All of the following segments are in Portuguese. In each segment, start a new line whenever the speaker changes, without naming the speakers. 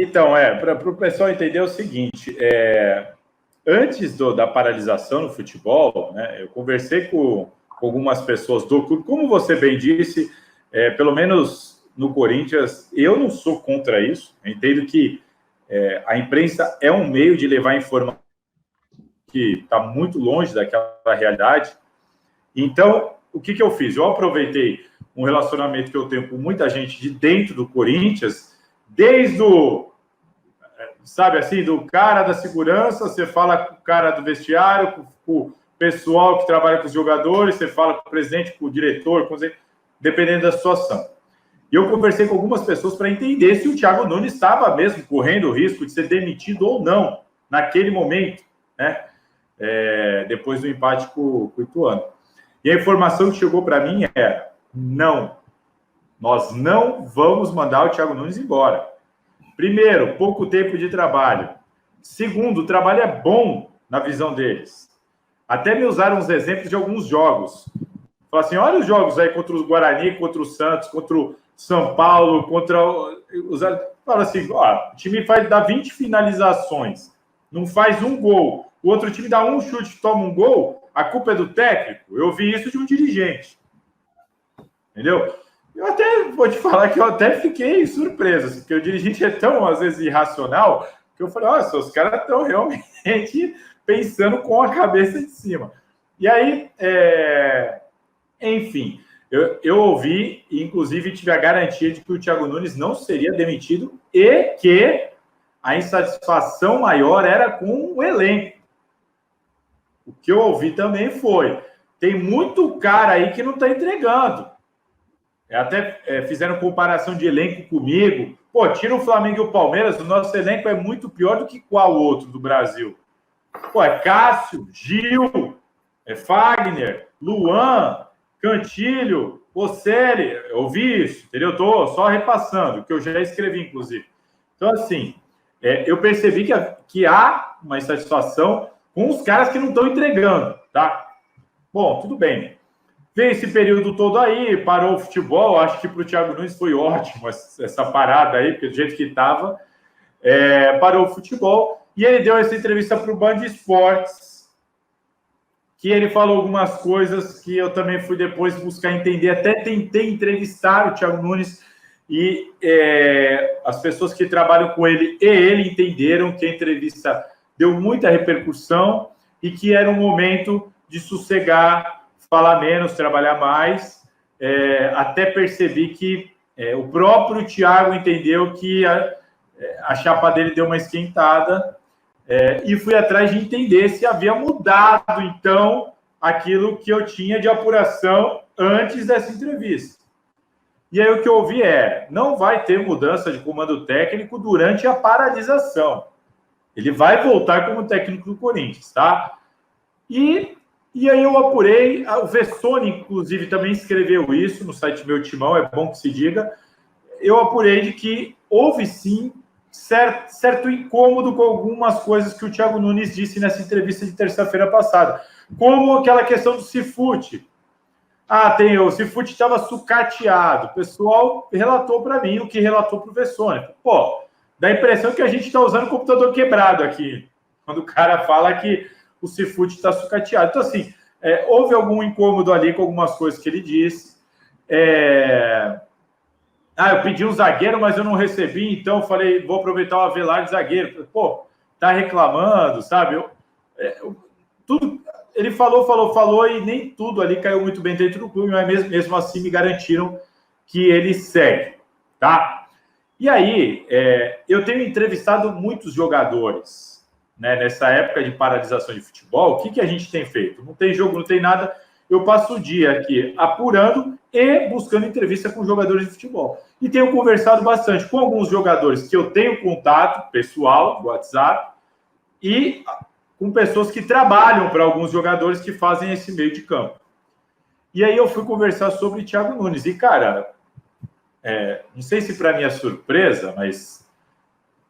Então, para o pessoal entender o seguinte, antes da paralisação no futebol, né, eu conversei com algumas pessoas do clube, como você bem disse, pelo menos no Corinthians, eu não sou contra isso, eu entendo que a imprensa é um meio de levar informação que está muito longe daquela realidade. Então, o que eu fiz? Eu aproveitei um relacionamento que eu tenho com muita gente de dentro do Corinthians, desde o, sabe assim, do cara da segurança, você fala com o cara do vestiário, com o pessoal que trabalha com os jogadores, você fala com o presidente, com o diretor, dependendo da situação. E eu conversei com algumas pessoas para entender se o Thiago Nunes estava mesmo correndo o risco de ser demitido ou não, naquele momento, né? Depois do empate com o Ituano. E a informação que chegou para mim é: não, nós não vamos mandar o Thiago Nunes embora. Primeiro, pouco tempo de trabalho. Segundo, o trabalho é bom na visão deles. Até me usaram uns exemplos de alguns jogos. Falaram assim, olha os jogos aí contra o Guarani, contra o Santos, contra o São Paulo, contra os... Fala assim, ó, o time dá 20 finalizações, não faz um gol. O outro time dá um chute, toma um gol, a culpa é do técnico. Eu ouvi isso de um dirigente. Entendeu? Eu até vou te falar que eu até fiquei surpreso, assim, porque o dirigente é tão, às vezes, irracional, que eu falei, olha, os caras estão realmente pensando com a cabeça de cima. E aí, enfim, eu ouvi, e inclusive tive a garantia de que o Thiago Nunes não seria demitido e que a insatisfação maior era com o elenco. O que eu ouvi também foi, tem muito cara aí que não está entregando. Até fizeram comparação de elenco comigo. Pô, tira o Flamengo e o Palmeiras, o nosso elenco é muito pior do que qual outro do Brasil. Pô, é Cássio, Gil, Fagner, Luan, Cantilho, Bocelli. Eu ouvi isso, entendeu? Eu tô só repassando, que eu já escrevi, inclusive. Então, assim, eu percebi que há uma insatisfação com os caras que não estão entregando, tá? Bom, tudo bem. Veio esse período todo aí, parou o futebol, acho que para o Thiago Nunes foi ótimo essa parada aí, porque do jeito que estava, parou o futebol, e ele deu essa entrevista para o Band Esportes, que ele falou algumas coisas que eu também fui depois buscar entender, até tentei entrevistar o Thiago Nunes, e as pessoas que trabalham com ele e ele entenderam que a entrevista deu muita repercussão e que era um momento de sossegar, falar menos, trabalhar mais. Até percebi que o próprio Thiago entendeu que a chapa dele deu uma esquentada e fui atrás de entender se havia mudado, então, aquilo que eu tinha de apuração antes dessa entrevista. E aí o que eu ouvi não vai ter mudança de comando técnico durante a paralisação. Ele vai voltar como técnico do Corinthians, tá? E aí eu apurei, o Vessone, inclusive, também escreveu isso no site Meu Timão, é bom que se diga. Eu apurei de que houve, sim, certo incômodo com algumas coisas que o Thiago Nunes disse nessa entrevista de terça-feira passada, como aquela questão do Cifute. O Cifute estava sucateado. O pessoal relatou para mim o que relatou para o Vessone. Pô, dá a impressão que a gente está usando o computador quebrado aqui, quando o cara fala que o Cifute está sucateado. Então, assim, houve algum incômodo ali com algumas coisas que ele disse. Eu pedi um zagueiro, mas eu não recebi, então eu falei, vou aproveitar o Avelar de zagueiro. Pô, tá reclamando, sabe? Tudo, ele falou, e nem tudo ali caiu muito bem dentro do clube, mas mesmo assim me garantiram que ele segue, tá? E aí, eu tenho entrevistado muitos jogadores, né, nessa época de paralisação de futebol. O que a gente tem feito? Não tem jogo, não tem nada. Eu passo o dia aqui apurando e buscando entrevista com jogadores de futebol. E tenho conversado bastante com alguns jogadores que eu tenho contato pessoal, do WhatsApp, e com pessoas que trabalham para alguns jogadores que fazem esse meio de campo. E aí eu fui conversar sobre Thiago Nunes. E, cara, não sei se para minha surpresa, mas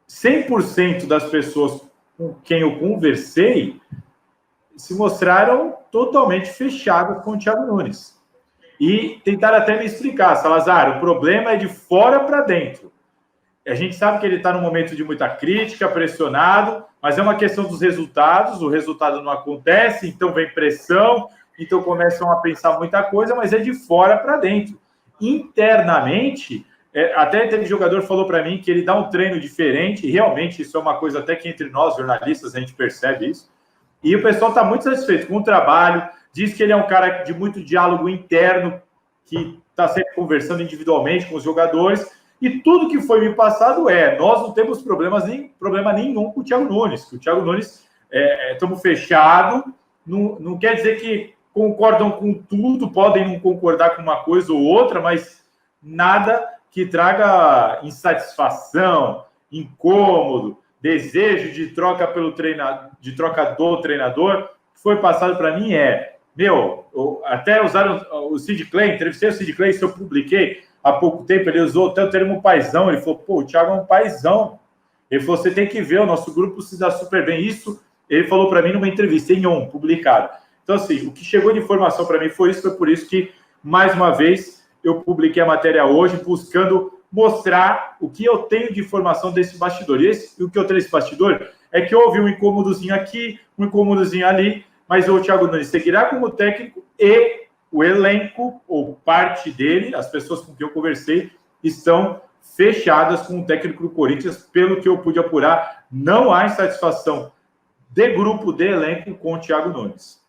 100% das pessoas com quem eu conversei se mostraram totalmente fechadas com o Thiago Nunes. E tentaram até me explicar, Salazar, o problema é de fora para dentro. A gente sabe que ele está num momento de muita crítica, pressionado, mas é uma questão dos resultados. O resultado não acontece, então vem pressão, então começam a pensar muita coisa, mas é de fora para dentro. Internamente, até teve jogador que falou para mim que ele dá um treino diferente, e realmente isso é uma coisa até que entre nós, jornalistas, a gente percebe isso. E o pessoal está muito satisfeito com o trabalho, diz que ele é um cara de muito diálogo interno, que está sempre conversando individualmente com os jogadores, e tudo que foi me passado nós não temos problema nenhum com o Thiago Nunes, que o Thiago Nunes estamos fechados, não quer dizer que concordam com tudo, podem não concordar com uma coisa ou outra, mas nada que traga insatisfação, incômodo, desejo de troca pelo treinador, de troca do treinador. O que foi passado para mim até usaram o Sid Clay, entrevistei o Sid Clay, isso eu publiquei há pouco tempo, ele usou até o termo paizão, ele falou, o Thiago é um paizão. Ele falou, você tem que ver, o nosso grupo se dá super bem. Isso ele falou para mim numa entrevista, publicado. Então, assim, o que chegou de informação para mim foi por isso que, mais uma vez, eu publiquei a matéria hoje, buscando mostrar o que eu tenho de informação desse bastidor. E o que eu tenho desse bastidor é que houve um incômodozinho aqui, um incômodozinho ali, mas o Thiago Nunes seguirá como técnico e o elenco, ou parte dele, as pessoas com quem eu conversei, estão fechadas com o técnico do Corinthians, pelo que eu pude apurar. Não há insatisfação de grupo, de elenco com o Thiago Nunes.